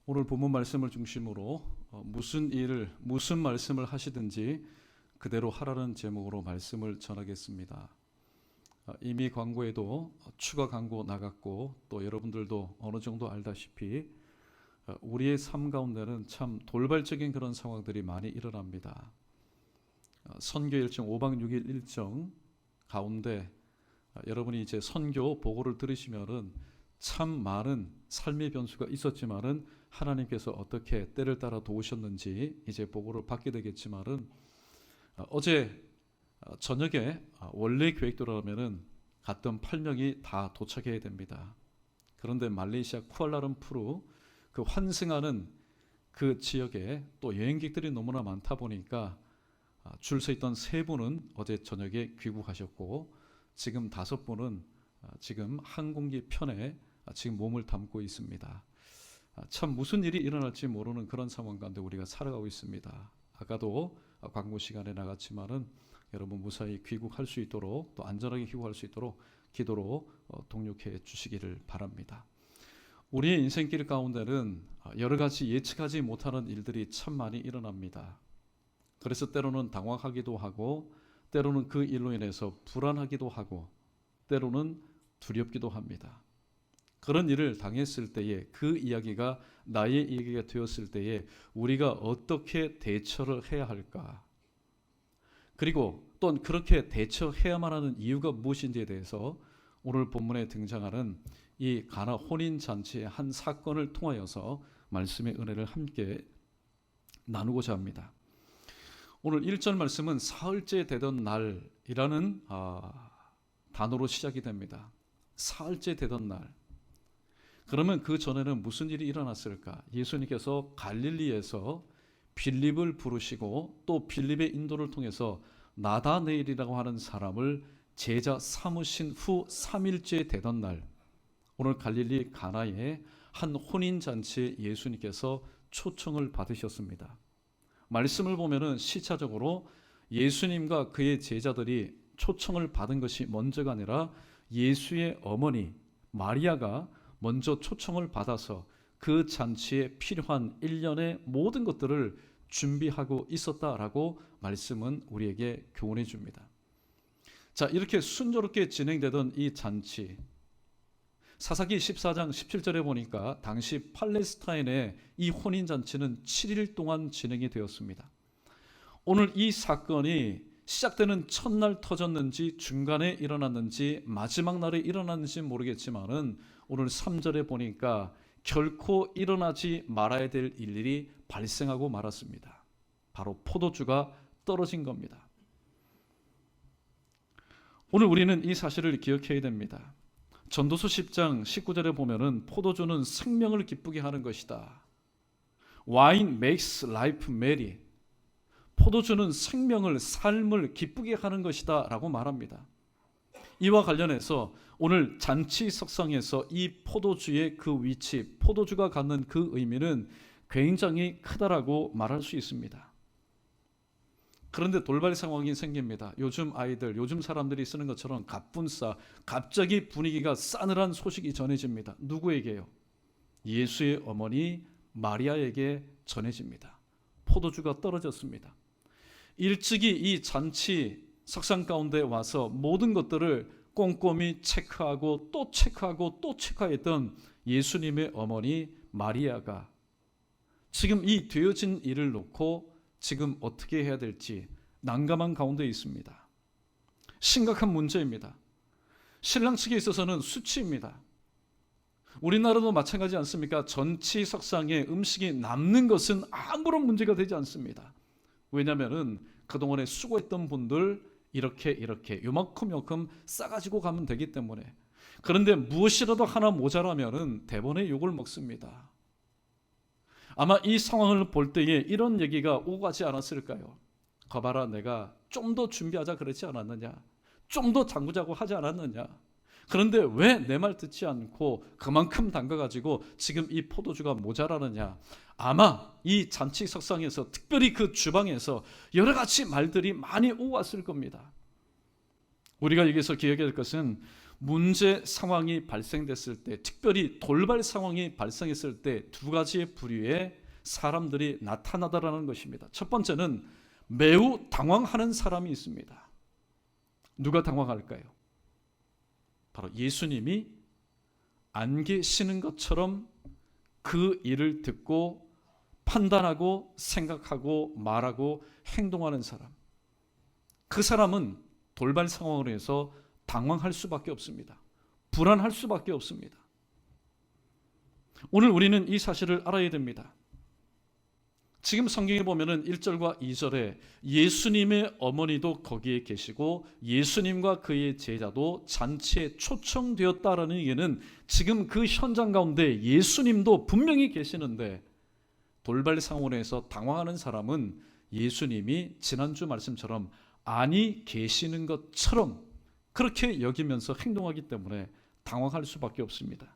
오늘 본문 말씀을 중심으로 무슨 일을 무슨 말씀을 하시든지 그대로 하라는 제목으로 말씀을 전하겠습니다. 이미 광고에도 추가 광고 나갔고 또 여러분들도 어느 정도 알다시피 우리의 삶 가운데는 참 돌발적인 그런 상황들이 많이 일어납니다. 선교 일정 5박 6일 일정 가운데 여러분이 이제 선교 보고를 들으시면은 참 많은 삶의 변수가 있었지만은 하나님께서 어떻게 때를 따라 도우셨는지 이제 보고를 받게 되겠지만은 어제 저녁에 원래 계획대로라면은 갔던 8명이 다 도착해야 됩니다. 그런데 말레이시아 쿠알라룸푸르 그 환승하는 그 지역에 또 여행객들이 너무나 많다 보니까 줄 서 있던 3분은 어제 저녁에 귀국하셨고 지금 5분은 지금 항공기 편에 지금 몸을 담고 있습니다. 참 무슨 일이 일어날지 모르는 그런 상황 가운데 우리가 살아가고 있습니다. 아까도 광고 시간에 나갔지만은 여러분 무사히 귀국할 수 있도록 또 안전하게 귀국할 수 있도록 기도로 동력해 주시기를 바랍니다. 우리의 인생길 가운데는 여러 가지 예측하지 못하는 일들이 참 많이 일어납니다. 그래서 때로는 당황하기도 하고 때로는 그 일로 인해서 불안하기도 하고 때로는 두렵기도 합니다. 그런 일을 당했을 때에 그 이야기가 나의 이야기가 되었을 때에 우리가 어떻게 대처를 해야 할까? 그리고 또 그렇게 대처해야만 하는 이유가 무엇인지에 대해서 오늘 본문에 등장하는 이 가나 혼인잔치의 한 사건을 통하여서 말씀의 은혜를 함께 나누고자 합니다. 오늘 1절 말씀은 사흘째 되던 날이라는 단어로 시작이 됩니다. 사흘째 되던 날. 그러면 그 전에는 무슨 일이 일어났을까? 예수님께서 갈릴리에서 빌립을 부르시고 또 빌립의 인도를 통해서 나다네일이라고 하는 사람을 제자 삼으신 후 3일째 되던 날, 오늘 갈릴리 가나의 한 혼인잔치에 예수님께서 초청을 받으셨습니다. 말씀을 보면은 시차적으로 예수님과 그의 제자들이 초청을 받은 것이 먼저가 아니라 예수의 어머니 마리아가 먼저 초청을 받아서 그 잔치에 필요한 일련의 모든 것들을 준비하고 있었다라고 말씀은 우리에게 교훈해 줍니다. 자, 이렇게 순조롭게 진행되던 이 잔치, 사사기 14장 17절에 보니까 당시 팔레스타인의 이 혼인잔치는 7일 동안 진행이 되었습니다. 오늘 이 사건이 시작되는 첫날 터졌는지 중간에 일어났는지 마지막 날에 일어났는지 모르겠지만은 오늘 3절에 보니까 결코 일어나지 말아야 될 일들이 발생하고 말았습니다. 바로 포도주가 떨어진 겁니다. 오늘 우리는 이 사실을 기억해야 됩니다. 전도서 10장 19절에 보면은 포도주는 생명을 기쁘게 하는 것이다. Wine makes life merry. 포도주는 생명을, 삶을 기쁘게 하는 것이다 라고 말합니다. 이와 관련해서 오늘 잔치 석상에서 이 포도주의 그 위치, 포도주가 갖는 그 의미는 굉장히 크다라고 말할 수 있습니다. 그런데 돌발 상황이 생깁니다. 요즘 아이들, 요즘 사람들이 쓰는 것처럼 갑분싸, 갑자기 분위기가 싸늘한 소식이 전해집니다. 누구에게요? 예수의 어머니 마리아에게 전해집니다. 포도주가 떨어졌습니다. 일찍이 이 잔치 석상 가운데 와서 모든 것들을 꼼꼼히 체크하고 또 체크하고 또 체크했던 예수님의 어머니 마리아가 지금 이 되어진 일을 놓고 지금 어떻게 해야 될지 난감한 가운데 있습니다. 심각한 문제입니다. 신랑 측에 있어서는 수치입니다. 우리나라도 마찬가지 않습니까? 전치 석상에 음식이 남는 것은 아무런 문제가 되지 않습니다. 왜냐하면 그동안에 수고했던 분들 이렇게 요만큼 싸가지고 가면 되기 때문에. 그런데 무엇이라도 하나 모자라면은 대번에 욕을 먹습니다. 아마 이 상황을 볼 때에 이런 얘기가 오고 가지 않았을까요? 거봐라, 내가 좀 더 준비하자 그랬지 않았느냐? 좀 더 담그자고 하지 않았느냐? 그런데 왜 내 말 듣지 않고 그만큼 담가가지고 지금 이 포도주가 모자라느냐? 아마 이 잔치 석상에서 특별히 그 주방에서 여러 가지 말들이 많이 오고 왔을 겁니다. 우리가 여기서 기억해야 될 것은 문제 상황이 발생됐을 때, 특별히 돌발 상황이 발생했을 때 두 가지의 부류의 사람들이 나타나더라는 것입니다. 첫 번째는 매우 당황하는 사람이 있습니다. 누가 당황할까요? 바로 예수님이 안 계시는 것처럼 그 일을 듣고 판단하고 생각하고 말하고 행동하는 사람. 그 사람은 돌발 상황으로 해서 당황할 수밖에 없습니다. 불안할 수밖에 없습니다. 오늘 우리는 이 사실을 알아야 됩니다. 지금 성경에 보면은 1절과 2절에 예수님의 어머니도 거기에 계시고 예수님과 그의 제자도 잔치에 초청되었다라는 얘기는 지금 그 현장 가운데 예수님도 분명히 계시는데 돌발 상황으로 해서 당황하는 사람은 예수님이 지난주 말씀처럼 아니 계시는 것처럼 그렇게 여기면서 행동하기 때문에 당황할 수밖에 없습니다.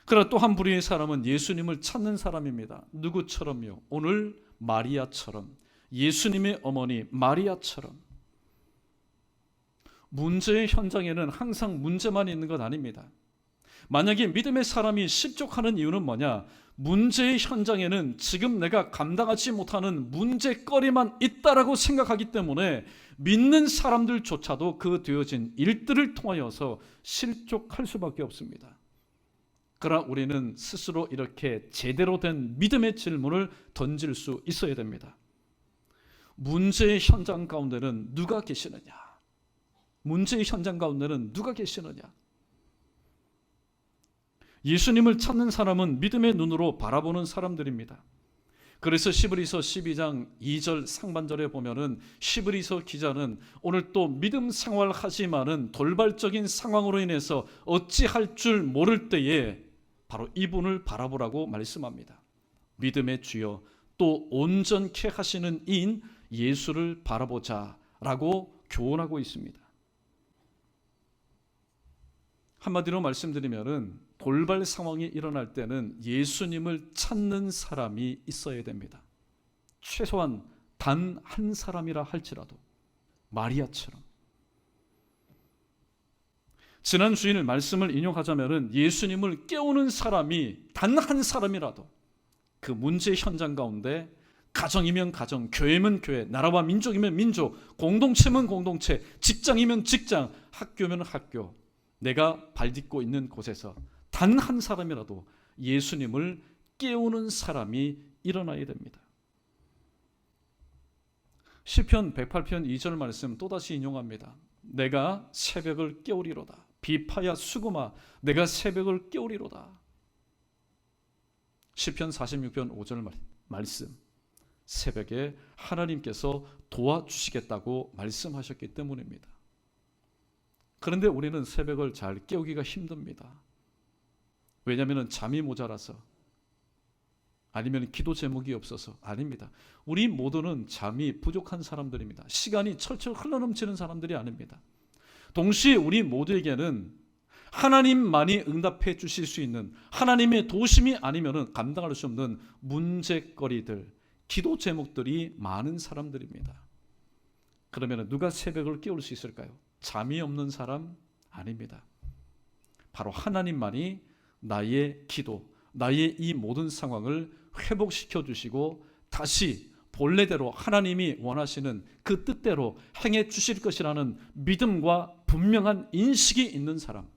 그러나 또 한 부류의 사람은 예수님을 찾는 사람입니다. 누구처럼요? 오늘 마리아처럼, 예수님의 어머니 마리아처럼. 문제의 현장에는 항상 문제만 있는 것 아닙니다. 만약에 믿음의 사람이 실족하는 이유는 뭐냐? 문제의 현장에는 지금 내가 감당하지 못하는 문제거리만 있다라고 생각하기 때문에 믿는 사람들조차도 그 되어진 일들을 통하여서 실족할 수밖에 없습니다. 그러나 우리는 스스로 이렇게 제대로 된 믿음의 질문을 던질 수 있어야 됩니다. 문제의 현장 가운데는 누가 계시느냐? 문제의 현장 가운데는 누가 계시느냐? 예수님을 찾는 사람은 믿음의 눈으로 바라보는 사람들입니다. 그래서 시브리서 12장 2절 상반절에 보면은 시브리서 기자는 오늘 또 믿음 생활하지만은 돌발적인 상황으로 인해서 어찌할 줄 모를 때에 바로 이분을 바라보라고 말씀합니다. 믿음의 주여 또 온전케 하시는 이인 예수를 바라보자라고 교훈하고 있습니다. 한마디로 말씀드리면은 돌발 상황이 일어날 때는 예수님을 찾는 사람이 있어야 됩니다. 최소한 단 한 사람이라 할지라도 마리아처럼. 지난 주일 말씀을 인용하자면 예수님을 깨우는 사람이 단 한 사람이라도 그 문제 현장 가운데 가정이면 가정, 교회면 교회, 나라와 민족이면 민족, 공동체면 공동체, 직장이면 직장, 학교면 학교, 내가 발딛고 있는 곳에서 단 한 사람이라도 예수님을 깨우는 사람이 일어나야 됩니다. 시편 108편 2절 말씀 또다시 인용합니다. 내가 새벽을 깨우리로다. 비파야 수금아 내가 새벽을 깨우리로다. 시편 46편 5절 말씀. 새벽에 하나님께서 도와주시겠다고 말씀하셨기 때문입니다. 그런데 우리는 새벽을 잘 깨우기가 힘듭니다. 왜냐하면 잠이 모자라서, 아니면 기도 제목이 없어서. 아닙니다. 우리 모두는 잠이 부족한 사람들입니다. 시간이 철철 흘러넘치는 사람들이 아닙니다. 동시에 우리 모두에게는 하나님만이 응답해 주실 수 있는 하나님의 도심이 아니면 감당할 수 없는 문제거리들, 기도 제목들이 많은 사람들입니다. 그러면 누가 새벽을 깨울 수 있을까요? 잠이 없는 사람? 아닙니다. 바로 하나님만이 나의 기도, 나의 이 모든 상황을 회복시켜 주시고 다시 본래대로 하나님이 원하시는 그 뜻대로 행해 주실 것이라는 믿음과 분명한 인식이 있는 사람.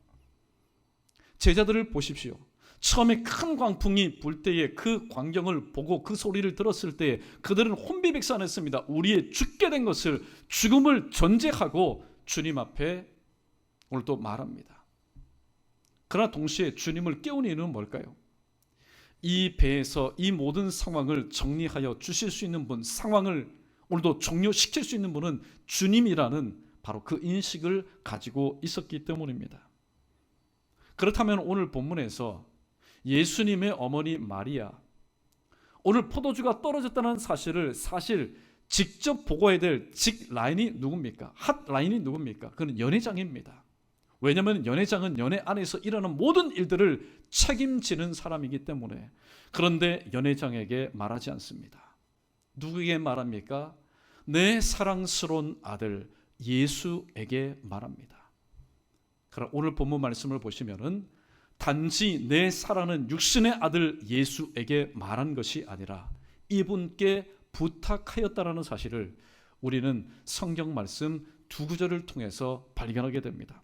제자들을 보십시오. 처음에 큰 광풍이 불 때에 그 광경을 보고 그 소리를 들었을 때 그들은 혼비백산했습니다. 우리의 죽게 된 것을, 죽음을 전제하고 주님 앞에 오늘 또 말합니다. 그러나 동시에 주님을 깨우는 이유는 뭘까요? 이 배에서 이 모든 상황을 정리하여 주실 수 있는 분, 상황을 오늘도 종료시킬 수 있는 분은 주님이라는 바로 그 인식을 가지고 있었기 때문입니다. 그렇다면 오늘 본문에서 예수님의 어머니 마리아, 오늘 포도주가 떨어졌다는 사실을 사실 직접 보고해야 될 직 라인이 누굽니까? 핫 라인이 누굽니까? 그는 연회장입니다. 왜냐하면 연회장은 연회 안에서 일어나는 모든 일들을 책임지는 사람이기 때문에. 그런데 연회장에게 말하지 않습니다. 누구에게 말합니까? 내 사랑스러운 아들 예수에게 말합니다. 그러나 오늘 본문 말씀을 보시면은 단지 내 사랑하는 육신의 아들 예수에게 말한 것이 아니라 이분께 부탁하였다라는 사실을 우리는 성경 말씀 두 구절을 통해서 발견하게 됩니다.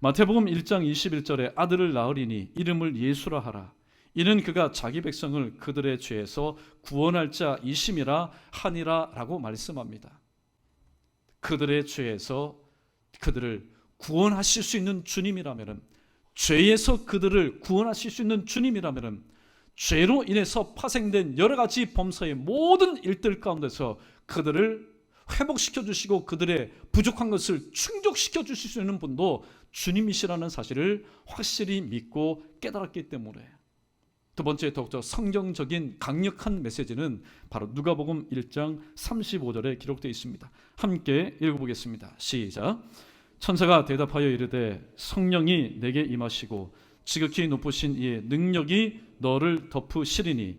마태복음 1장 21절에 아들을 낳으리니 이름을 예수라 하라. 이는 그가 자기 백성을 그들의 죄에서 구원할 자이심이라 하니라 라고 말씀합니다. 그들의 죄에서 그들을 구원하실 수 있는 주님이라면, 죄에서 그들을 구원하실 수 있는 주님이라면, 죄로 인해서 파생된 여러 가지 범사의 모든 일들 가운데서 그들을 회복시켜 주시고 그들의 부족한 것을 충족시켜 주실 수 있는 분도 주님이시라는 사실을 확실히 믿고 깨달았기 때문에, 두 번째 더욱더 성경적인 강력한 메시지는 바로 누가복음 1장 35절에 기록되어 있습니다. 함께 읽어보겠습니다. 시작. 천사가 대답하여 이르되 성령이 내게 임하시고 지극히 높으신 이의 능력이 너를 덮으시리니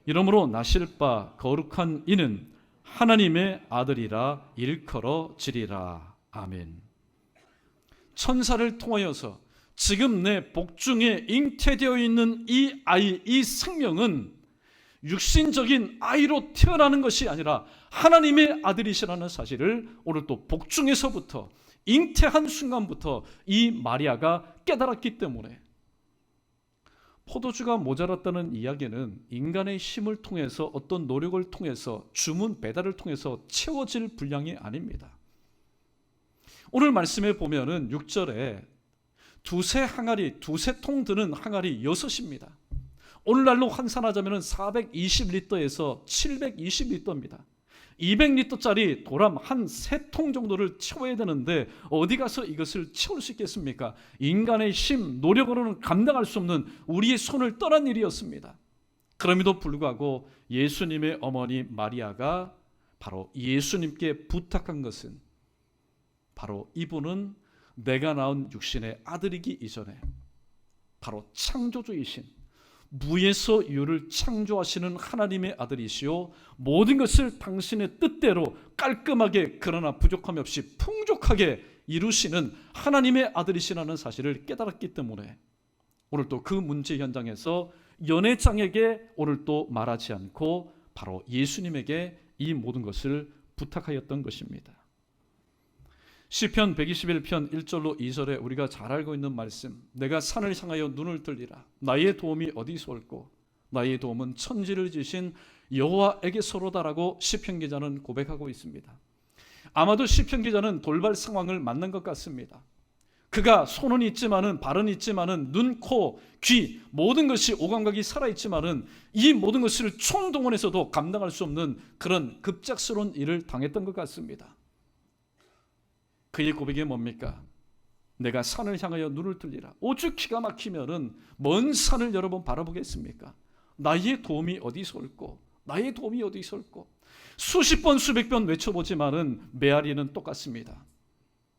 이러므로 나실 바 거룩한 이는 하나님의 아들이라 일컬어지리라. 아멘. 천사를 통하여서 지금 내 복중에 잉태되어 있는 이 아이, 이 생명은 육신적인 아이로 태어나는 것이 아니라 하나님의 아들이시라는 사실을 오늘 또 복중에서부터 잉태한 순간부터 이 마리아가 깨달았기 때문에, 포도주가 모자랐다는 이야기는 인간의 힘을 통해서 어떤 노력을 통해서 주문 배달을 통해서 채워질 분량이 아닙니다. 오늘 말씀에 보면은 6절에 두세 항아리, 두세 통 드는 항아리 6입니다. 오늘날로 환산하자면 420리터에서 720리터입니다. 200리터짜리 도람 한 3통 정도를 채워야 되는데 어디 가서 이것을 채울 수 있겠습니까? 인간의 힘, 노력으로는 감당할 수 없는 우리의 손을 떠난 일이었습니다. 그럼에도 불구하고 예수님의 어머니 마리아가 바로 예수님께 부탁한 것은, 바로 이분은 내가 낳은 육신의 아들이기 이전에 바로 창조주이신, 무에서 유를 창조하시는 하나님의 아들이시오, 모든 것을 당신의 뜻대로 깔끔하게 그러나 부족함이 없이 풍족하게 이루시는 하나님의 아들이시라는 사실을 깨달았기 때문에 오늘 또 그 문제 현장에서 연회장에게 오늘 또 말하지 않고 바로 예수님에게 이 모든 것을 부탁하였던 것입니다. 시편 121편 1절로 2절에 우리가 잘 알고 있는 말씀, 내가 산을 향하여 눈을 들리라. 나의 도움이 어디서 올꼬? 나의 도움은 천지를 지신 여호와에게서로다라고 시편 기자는 고백하고 있습니다. 아마도 시편 기자는 돌발 상황을 만난 것 같습니다. 그가 손은 있지만은, 발은 있지만은, 눈, 코, 귀 모든 것이 오감각이 살아있지만은 이 모든 것을 총동원해서도 감당할 수 없는 그런 급작스러운 일을 당했던 것 같습니다. 그의 고백이 뭡니까? 내가 산을 향하여 눈을 들리라. 오죽 기가 막히면은 먼 산을 여러분 바라보겠습니까? 나의 도움이 어디서 올꼬? 나의 도움이 어디서 올꼬? 수십 번 수백 번 외쳐보지만은 메아리는 똑같습니다.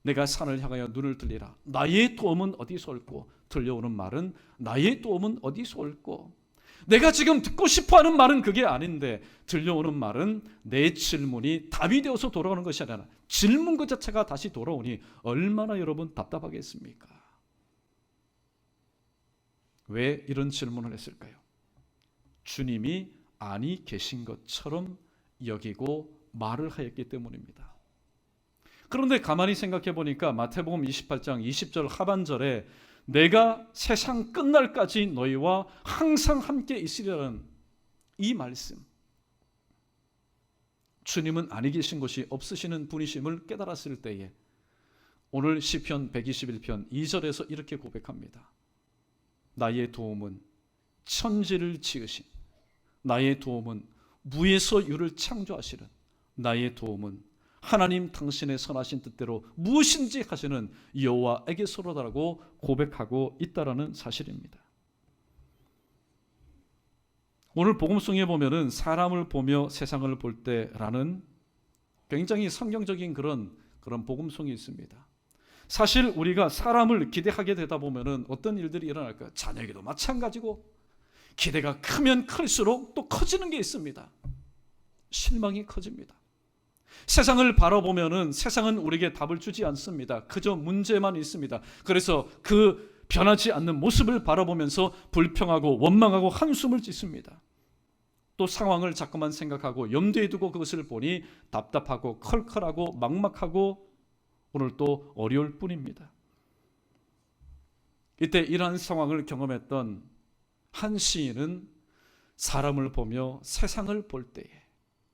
내가 산을 향하여 눈을 들리라. 나의 도움은 어디서 올꼬? 들려오는 말은 나의 도움은 어디서 올꼬? 내가 지금 듣고 싶어하는 말은 그게 아닌데 들려오는 말은 내 질문이 답이 되어서 돌아오는 것이 아니라 질문 그 자체가 다시 돌아오니 얼마나 여러분 답답하겠습니까? 왜 이런 질문을 했을까요? 주님이 아니 계신 것처럼 여기고 말을 하였기 때문입니다. 그런데 가만히 생각해 보니까 마태복음 28장 20절 하반절에 내가 세상 끝날까지 너희와 항상 함께 있으리라는 이 말씀, 주님은 아니 계신 것이 없으시는 분이심을 깨달았을 때에 오늘 시편 121편 2절에서 이렇게 고백합니다. 나의 도움은 천지를 지으신, 나의 도움은 무에서 유를 창조하시는, 나의 도움은 하나님 당신의 선하신 뜻대로 무엇인지 하시는 여호와에게서로다라고 고백하고 있다라는 사실입니다. 오늘 복음성에 보면은 사람을 보며 세상을 볼 때라는 굉장히 성경적인 그런 복음성이 있습니다. 사실 우리가 사람을 기대하게 되다 보면은 어떤 일들이 일어날까요? 자녀에게도 마찬가지고 기대가 크면 클수록 또 커지는 게 있습니다. 실망이 커집니다. 세상을 바라보면은 세상은 우리에게 답을 주지 않습니다. 그저 문제만 있습니다. 그래서 그 변하지 않는 모습을 바라보면서 불평하고 원망하고 한숨을 짓습니다. 또 상황을 자꾸만 생각하고 염두에 두고 그것을 보니 답답하고 컬컬하고 막막하고 오늘 또 어려울 뿐입니다. 이때 이러한 상황을 경험했던 한 시인은 사람을 보며 세상을 볼 때에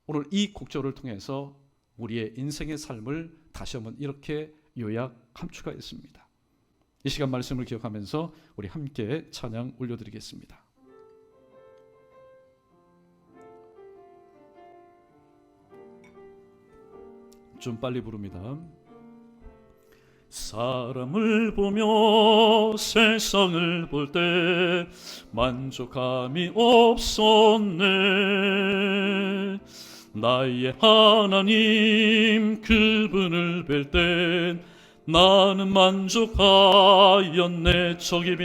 오늘 이 곡절을 통해서 우리의 인생의 삶을 다시 한번 이렇게 요약 함축하였습니다. 이 시간 말씀을 기억하면서 우리 함께 찬양 올려드리겠습니다. 좀 빨리 부릅니다. 사람을 보며 세상을 볼 때 만족함이 없었네. 나의 하나님 그분을 뵐 땐 나는 만족하였네. 저기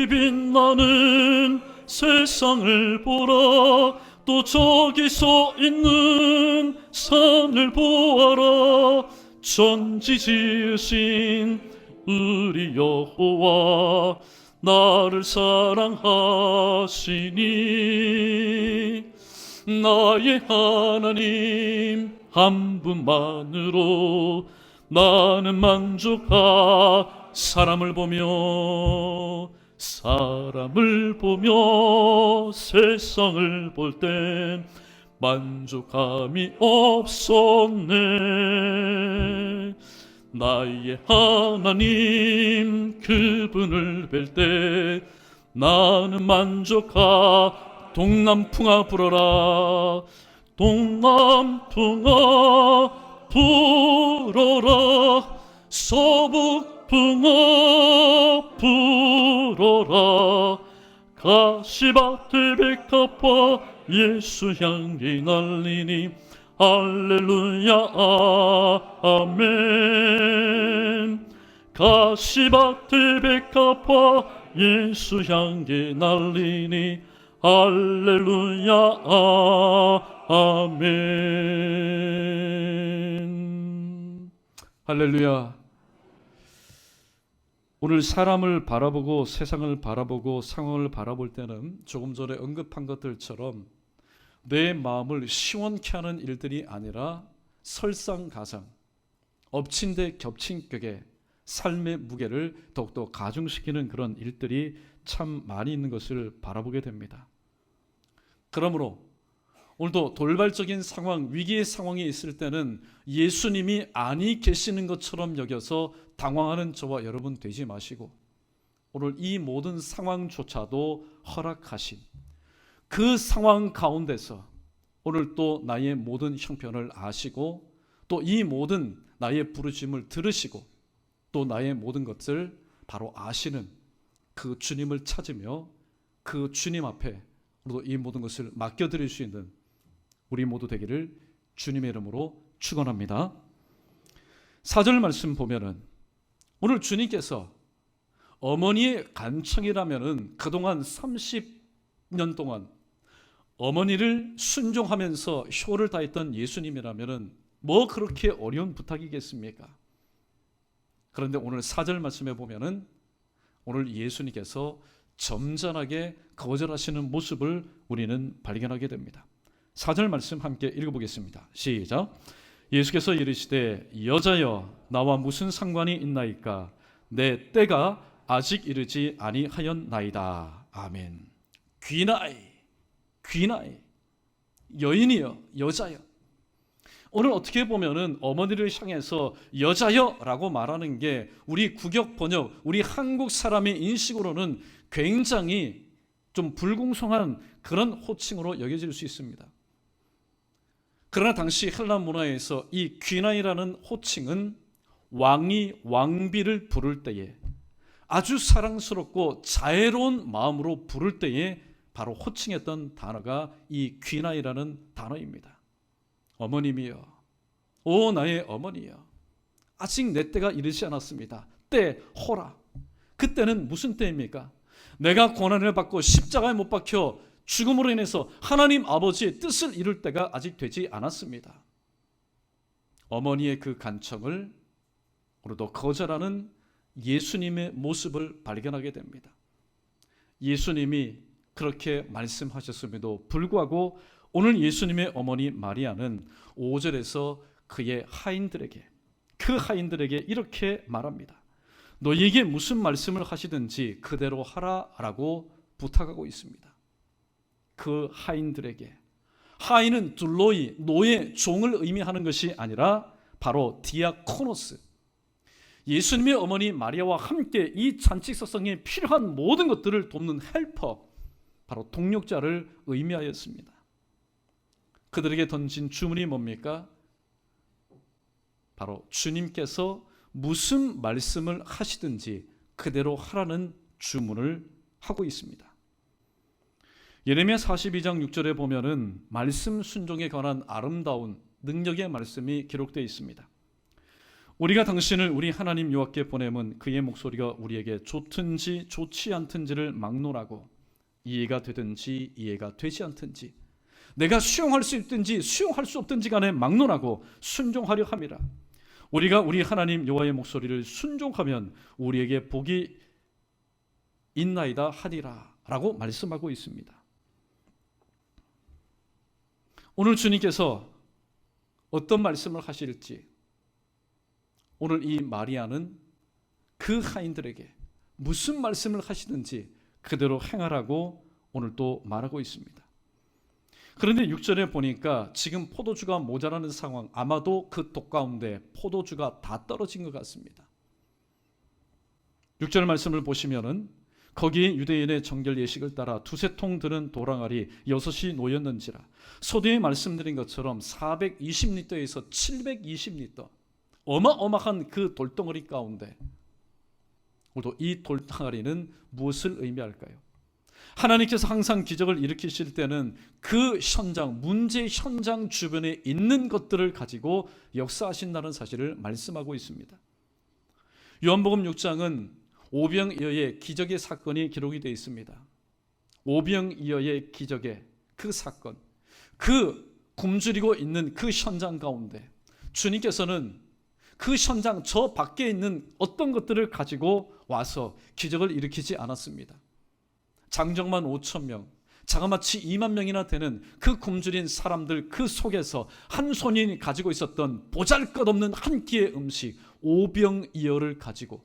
빛나는 세상을 보라. 또 저기 서 있는 산을 보아라. 천지 지으신 우리 여호와 나를 사랑하시니 나의 하나님 한 분만으로 나는 만족하. 사람을 보며 세상을 볼 땐 만족함이 없었네. 나의 하나님 그분을 뵐 때 나는 만족하. 동남풍아 불어라. 동남풍아 불어라. 서북풍아 불어라. 가시밭의 백합화 예수 향기 날리니 할렐루야 아멘. 가시밭의 백합화 예수 향기 날리니 할렐루야 아멘. 할렐루야. 오늘 사람을 바라보고 세상을 바라보고 상황을 바라볼 때는 조금 전에 언급한 것들처럼 내 마음을 시원케 하는 일들이 아니라 설상가상, 엎친 데 겹친 격에 삶의 무게를 더욱더 가중시키는 그런 일들이 참 많이 있는 것을 바라보게 됩니다. 그러므로 오늘도 돌발적인 상황, 위기의 상황이 있을 때는 예수님이 아니 계시는 것처럼 여겨서 당황하는 저와 여러분 되지 마시고 오늘 이 모든 상황조차도 허락하신 그 상황 가운데서 오늘 또 나의 모든 형편을 아시고 또 이 모든 나의 부르심을 들으시고 또 나의 모든 것을 바로 아시는 그 주님을 찾으며 그 주님 앞에 우리도 이 모든 것을 맡겨드릴 수 있는 우리 모두 되기를 주님의 이름으로 축원합니다. 4절 말씀 보면은 오늘 주님께서 어머니의 간청이라면은 그동안 30년 동안 어머니를 순종하면서 효를 다했던 예수님이라면은 뭐 그렇게 어려운 부탁이겠습니까? 그런데 오늘 4절 말씀에 보면은 오늘 예수님께서 점잖하게 거절하시는 모습을 우리는 발견하게 됩니다. 4절 말씀 함께 읽어보겠습니다. 시작. 예수께서 이르시되 여자여 나와 무슨 상관이 있나이까 내 때가 아직 이르지 아니하였나이다. 아멘. 귀나이 여인이여 여자여. 오늘 어떻게 보면은 어머니를 향해서 여자여 라고 말하는 게 우리 국역 번역, 우리 한국 사람의 인식으로는 굉장히 좀 불공정한 그런 호칭으로 여겨질 수 있습니다. 그러나 당시 헬라 문화에서 이 귀나이라는 호칭은 왕이 왕비를 부를 때에 아주 사랑스럽고 자애로운 마음으로 부를 때에 바로 호칭했던 단어가 이 귀나이라는 단어입니다. 어머님이여, 오 나의 어머니여, 아직 내 때가 이르지 않았습니다. 때 호라. 그때는 무슨 때입니까? 내가 고난을 받고 십자가에 못 박혀 죽음으로 인해서 하나님 아버지의 뜻을 이룰 때가 아직 되지 않았습니다. 어머니의 그 간청을 오늘도 거절하는 예수님의 모습을 발견하게 됩니다. 예수님이 그렇게 말씀하셨음에도 불구하고 오늘 예수님의 어머니 마리아는 5절에서 그의 하인들에게, 그 하인들에게 이렇게 말합니다. 너희에게 무슨 말씀을 하시든지 그대로 하라라고 부탁하고 있습니다. 그 하인들에게, 하인은 둘로이, 노예, 종을 의미하는 것이 아니라 바로 디아코노스, 예수님의 어머니 마리아와 함께 이 잔치석상에 필요한 모든 것들을 돕는 헬퍼, 바로 동력자를 의미하였습니다. 그들에게 던진 주문이 뭡니까? 바로 주님께서 무슨 말씀을 하시든지 그대로 하라는 주문을 하고 있습니다. 예레미야 42장 6절에 보면은 말씀 순종에 관한 아름다운 능력의 말씀이 기록되어 있습니다. 우리가 당신을 우리 하나님 여호와께 보내면 그의 목소리가 우리에게 좋든지 좋지 않든지를 막론하고 이해가 되든지 이해가 되지 않든지 내가 수용할 수 있든지 수용할 수 없든지 간에 막론하고 순종하려 함이라. 우리가 우리 하나님 여호와의 목소리를 순종하면 우리에게 복이 있나이다 하리라 라고 말씀하고 있습니다. 오늘 주님께서 어떤 말씀을 하실지 오늘 이 마리아는 그 하인들에게 무슨 말씀을 하시든지 그대로 행하라고 오늘 또 말하고 있습니다. 그런데 6절에 보니까 지금 포도주가 모자라는 상황, 아마도 그 독 가운데 포도주가 다 떨어진 것 같습니다. 6절 말씀을 보시면은 거기에 유대인의 정결 예식을 따라 두세 통 드는 도랑알이 6이 놓였는지라. 소두에 말씀드린 것처럼 420리터에서 720리터 어마어마한 그 돌덩어리 가운데 우리도 이 돌덩어리는 무엇을 의미할까요? 하나님께서 항상 기적을 일으키실 때는 그 현장, 문제 현장 주변에 있는 것들을 가지고 역사하신다는 사실을 말씀하고 있습니다. 요한복음 6장은 오병이어의 기적의 사건이 기록이 되어 있습니다. 오병이어의 기적의 그 사건, 그 굶주리고 있는 그 현장 가운데 주님께서는 그 현장 저 밖에 있는 어떤 것들을 가지고 와서 기적을 일으키지 않았습니다. 장정만 5,000명, 자그마치 2만 명이나 되는 그 굶주린 사람들 그 속에서 한 손이 가지고 있었던 보잘것없는 한 끼의 음식 오병이어를 가지고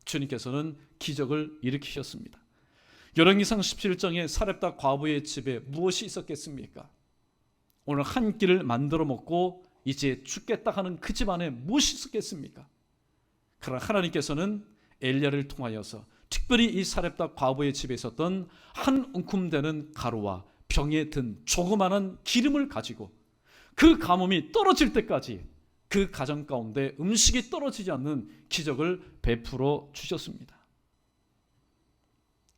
주님께서는 기적을 일으키셨습니다. 열왕기상 17장에 사렙다 과부의 집에 무엇이 있었겠습니까? 오늘 한 끼를 만들어 먹고 이제 죽겠다 하는 그 집안에 무엇이 있었겠습니까? 그러나 하나님께서는 엘리야를 통하여서 특별히 이 사렙다 과부의 집에 있었던 한 움큼 되는 가루와 병에 든 조그마한 기름을 가지고 그 가뭄이 떨어질 때까지 그 가정 가운데 음식이 떨어지지 않는 기적을 베풀어 주셨습니다.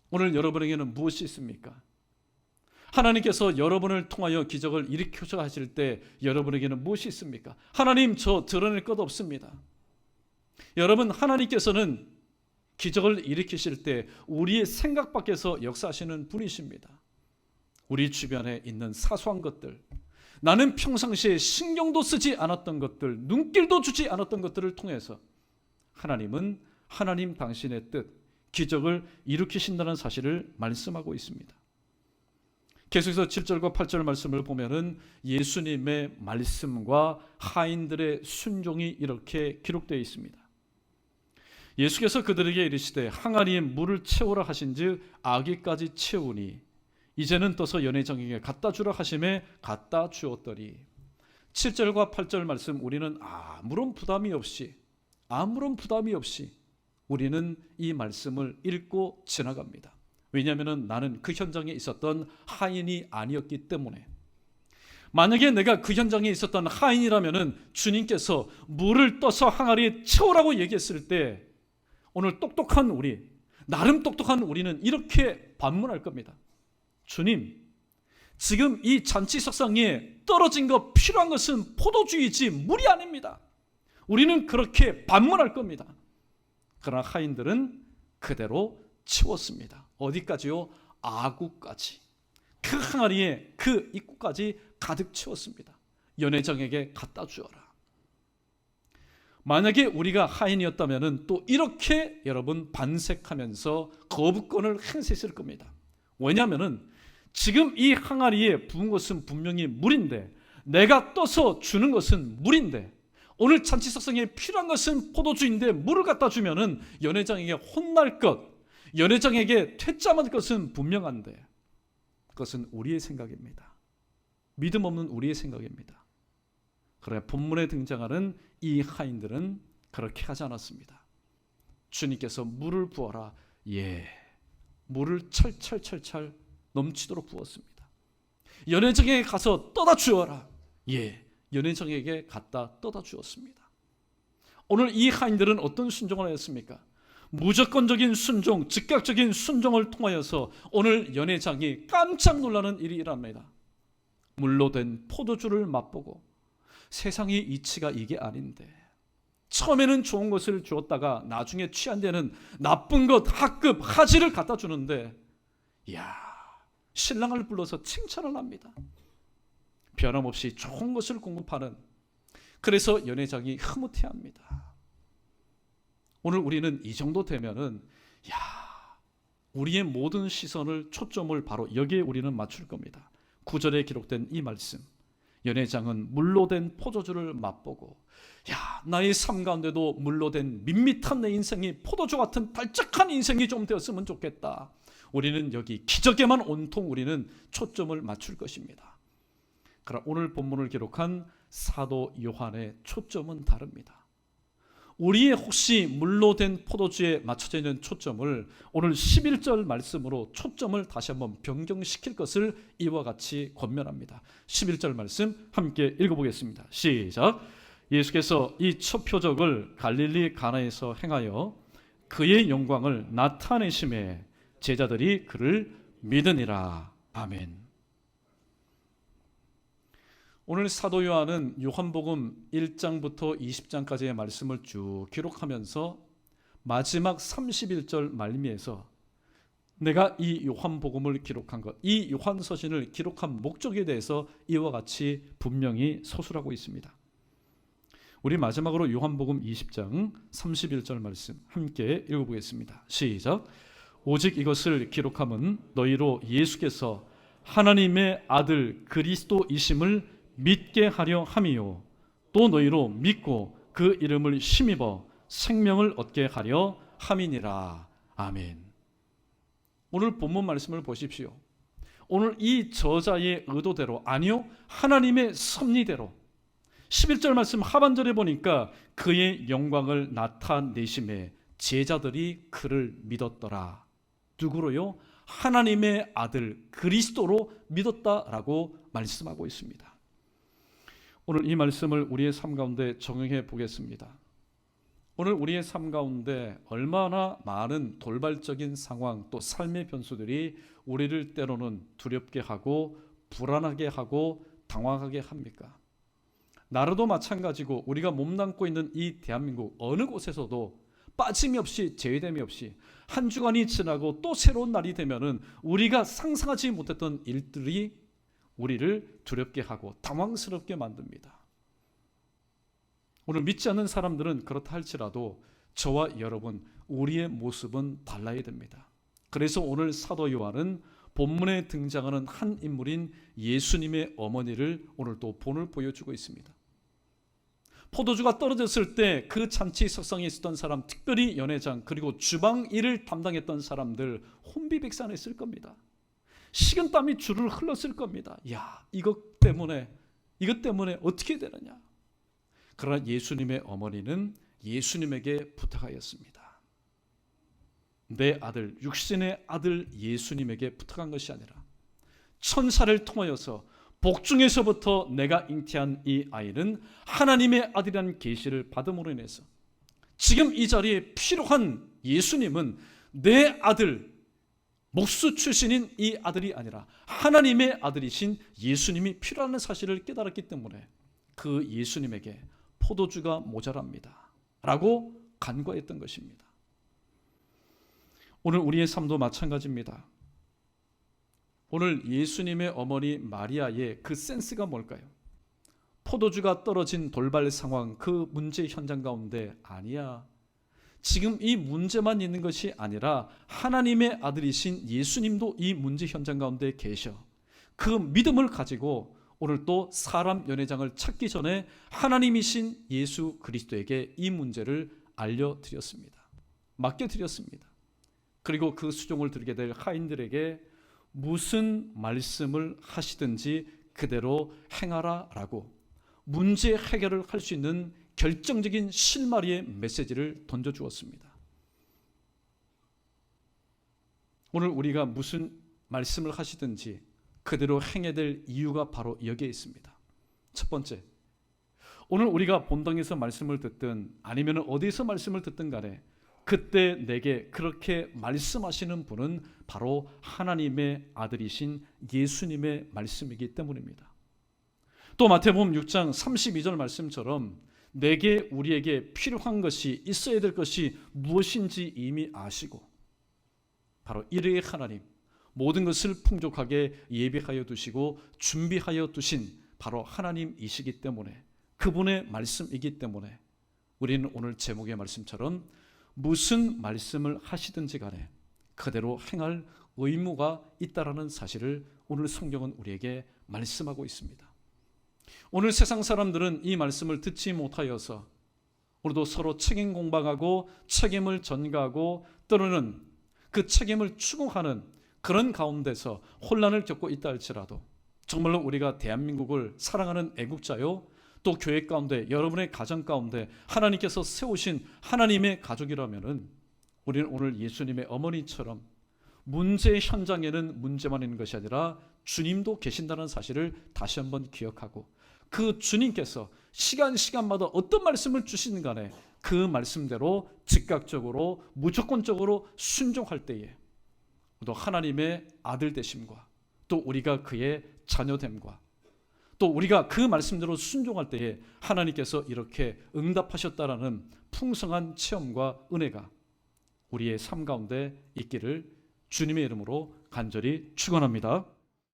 오늘 여러분에게는 무엇이 있습니까? 하나님께서 여러분을 통하여 기적을 일으켜서 하실 때 여러분에게는 무엇이 있습니까? 하나님, 저 드러낼 것 없습니다. 여러분, 하나님께서는 기적을 일으키실 때 우리의 생각 밖에서 역사하시는 분이십니다. 우리 주변에 있는 사소한 것들, 나는 평상시에 신경도 쓰지 않았던 것들, 눈길도 주지 않았던 것들을 통해서 하나님은 하나님 당신의 뜻, 기적을 일으키신다는 사실을 말씀하고 있습니다. 계속해서 7절과 8절 말씀을 보면은 예수님의 말씀과 하인들의 순종이 이렇게 기록되어 있습니다. 예수께서 그들에게 이르시되 항아리에 물을 채우라 하신즉 아기까지 채우니 이제는 떠서 연회장에게 갖다 주라 하심에 갖다 주었더니. 7절과 8절 말씀 우리는 아무런 부담이 없이 우리는 이 말씀을 읽고 지나갑니다. 왜냐하면 나는 그 현장에 있었던 하인이 아니었기 때문에. 만약에 내가 그 현장에 있었던 하인이라면 주님께서 물을 떠서 항아리에 채우라고 얘기했을 때 오늘 똑똑한 우리, 나름 똑똑한 우리는 이렇게 반문할 겁니다. 주님, 지금 이 잔치석상에 떨어진 것, 필요한 것은 포도주이지 물이 아닙니다. 우리는 그렇게 반문할 겁니다. 그러나 하인들은 그대로 채웠습니다. 어디까지요? 아구까지. 그 항아리에 그 입구까지 가득 채웠습니다. 연회장에게 갖다 주어라. 만약에 우리가 하인이었다면 또 이렇게 여러분 반색하면서 거부권을 행사했을 겁니다. 왜냐하면 지금 이 항아리에 부은 것은 분명히 물인데, 내가 떠서 주는 것은 물인데, 오늘 잔치 석상에 필요한 것은 포도주인데 물을 갖다 주면은 연회장에게 혼날 것, 연회장에게 퇴짜 맞을 것은 분명한데, 그것은 우리의 생각입니다. 믿음 없는 우리의 생각입니다. 그래, 본문에 등장하는 이 하인들은 그렇게 하지 않았습니다. 주님께서 물을 부어라. 예, 물을 찰찰찰찰 넘치도록 부었습니다. 연회장에게 가서 떠다 주어라. 예, 연회장에게 갖다 떠다 주었습니다. 오늘 이 하인들은 어떤 순종을 하였습니까? 무조건적인 순종, 즉각적인 순종을 통하여서 오늘 연회장이 깜짝 놀라는 일이 일어납니다. 물로 된 포도주를 맛보고 세상의 이치가 이게 아닌데, 처음에는 좋은 것을 주었다가 나중에 취한 데는 나쁜 것, 하급, 하지를 갖다 주는데, 이야, 신랑을 불러서 칭찬을 합니다. 변함없이 좋은 것을 공급하는, 그래서 연회장이 흐뭇해합니다. 오늘 우리는 이 정도 되면은, 야, 우리의 모든 시선을, 초점을 바로 여기에 우리는 맞출 겁니다. 9절에 기록된 이 말씀, 연회장은 물로 된 포도주를 맛보고, 야, 나의 삶 가운데도 물로 된 밋밋한 내 인생이 포도주 같은 발작한 인생이 좀 되었으면 좋겠다. 우리는 여기 기적에만 온통 우리는 초점을 맞출 것입니다. 그러나 오늘 본문을 기록한 사도 요한의 초점은 다릅니다. 우리의 혹시 물로 된 포도주에 맞춰져 있는 초점을 오늘 11절 말씀으로 초점을 다시 한번 변경시킬 것을 이와 같이 권면합니다. 11절 말씀 함께 읽어보겠습니다. 시작. 예수께서 이 첫 표적을 갈릴리 가나에서 행하여 그의 영광을 나타내심에 제자들이 그를 믿으니라. 아멘. 오늘 사도 요한은 요한복음 1장부터 20장까지의 말씀을 쭉 기록하면서 마지막 31절 말미에서 내가 이 요한복음을 기록한 것, 이 요한서신을 기록한 목적에 대해서 이와 같이 분명히 서술하고 있습니다. 우리 마지막으로 요한복음 20장 31절 말씀 함께 읽어보겠습니다. 시작. 오직 이것을 기록함은 너희로 예수께서 하나님의 아들 그리스도이심을 믿게 하려 함이요, 또 너희로 믿고 그 이름을 힘입어 생명을 얻게 하려 함이니라. 아멘. 오늘 본문 말씀을 보십시오. 오늘 이 저자의 의도대로, 아니요, 하나님의 섭리대로 11절 말씀 하반절에 보니까 그의 영광을 나타내심에 제자들이 그를 믿었더라. 누구로요? 하나님의 아들 그리스도로 믿었다라고 말씀하고 있습니다. 오늘 이 말씀을 우리의 삶 가운데 적용해 보겠습니다. 오늘 우리의 삶 가운데 얼마나 많은 돌발적인 상황, 또 삶의 변수들이 우리를 때로는 두렵게 하고 불안하게 하고 당황하게 합니까? 나라도 마찬가지고 우리가 몸담고 있는 이 대한민국 어느 곳에서도 빠짐이 없이, 제외됨이 없이 한 주간이 지나고 또 새로운 날이 되면은 우리가 상상하지 못했던 일들이 우리를 두렵게 하고 당황스럽게 만듭니다. 오늘 믿지 않는 사람들은 그렇다 할지라도 저와 여러분, 우리의 모습은 달라야 됩니다. 그래서 오늘 사도 요한은 본문에 등장하는 한 인물인 예수님의 어머니를 오늘 또 본을 보여주고 있습니다. 포도주가 떨어졌을 때 그 잔치 석상에 있었던 사람, 특별히 연회장 그리고 주방 일을 담당했던 사람들 혼비백산했을 겁니다. 식은땀이 줄을 흘렀을 겁니다. 야, 이것 때문에 어떻게 되느냐. 그러나 예수님의 어머니는 예수님에게 부탁하였습니다. 내 아들, 육신의 아들 예수님에게 부탁한 것이 아니라 천사를 통하여서 복중에서부터 내가 잉태한 이 아이는 하나님의 아들이라는 계시를 받음으로 인해서 지금 이 자리에 필요한 예수님은 내 아들, 목수 출신인 이 아들이 아니라 하나님의 아들이신 예수님이 필요한 사실을 깨달았기 때문에 그 예수님에게 포도주가 모자랍니다 라고 간과했던 것입니다. 오늘 우리의 삶도 마찬가지입니다. 오늘 예수님의 어머니 마리아의 그 센스가 뭘까요? 포도주가 떨어진 돌발 상황, 그 문제 현장 가운데 아니야. 지금 이 문제만 있는 것이 아니라 하나님의 아들이신 예수님도 이 문제 현장 가운데 계셔. 그 믿음을 가지고 오늘 또 사람 연회장을 찾기 전에 하나님이신 예수 그리스도에게 이 문제를 알려드렸습니다. 맡겨드렸습니다. 그리고 그 수종을 들게 될 하인들에게 무슨 말씀을 하시든지 그대로 행하라라고 문제 해결을 할 수 있는 결정적인 실마리의 메시지를 던져주었습니다. 오늘 우리가 무슨 말씀을 하시든지 그대로 행해야 될 이유가 바로 여기에 있습니다. 첫 번째, 오늘 우리가 본당에서 말씀을 듣든 아니면 어디서 말씀을 듣든 간에 그때 내게 그렇게 말씀하시는 분은 바로 하나님의 아들이신 예수님의 말씀이기 때문입니다. 또 마태복음 6장 32절 말씀처럼 내게 우리에게 필요한 것이 있어야 될 것이 무엇인지 이미 아시고 바로 이르의 하나님 모든 것을 풍족하게 예비하여 두시고 준비하여 두신 바로 하나님이시기 때문에 그분의 말씀이기 때문에 우리는 오늘 제목의 말씀처럼 무슨 말씀을 하시든지 간에 그대로 행할 의무가 있다라는 사실을 오늘 성경은 우리에게 말씀하고 있습니다. 오늘 세상 사람들은 이 말씀을 듣지 못하여서 우리도 서로 책임 공방하고 책임을 전가하고 때로는 그 책임을 추궁하는 그런 가운데서 혼란을 겪고 있다 할지라도 정말로 우리가 대한민국을 사랑하는 애국자요 또 교회 가운데 여러분의 가정 가운데 하나님께서 세우신 하나님의 가족이라면은 우리는 오늘 예수님의 어머니처럼 문제 현장에는 문제만 있는 것이 아니라 주님도 계신다는 사실을 다시 한번 기억하고 그 주님께서 시간마다 어떤 말씀을 주시는 간에 그 말씀대로 즉각적으로 무조건적으로 순종할 때에 또 하나님의 아들 되심과 또 우리가 그의 자녀됨과 또 우리가 그 말씀대로 순종할 때에 하나님께서 이렇게 응답하셨다라는 풍성한 체험과 은혜가 우리의 삶 가운데 있기를 주님의 이름으로 간절히 축원합니다.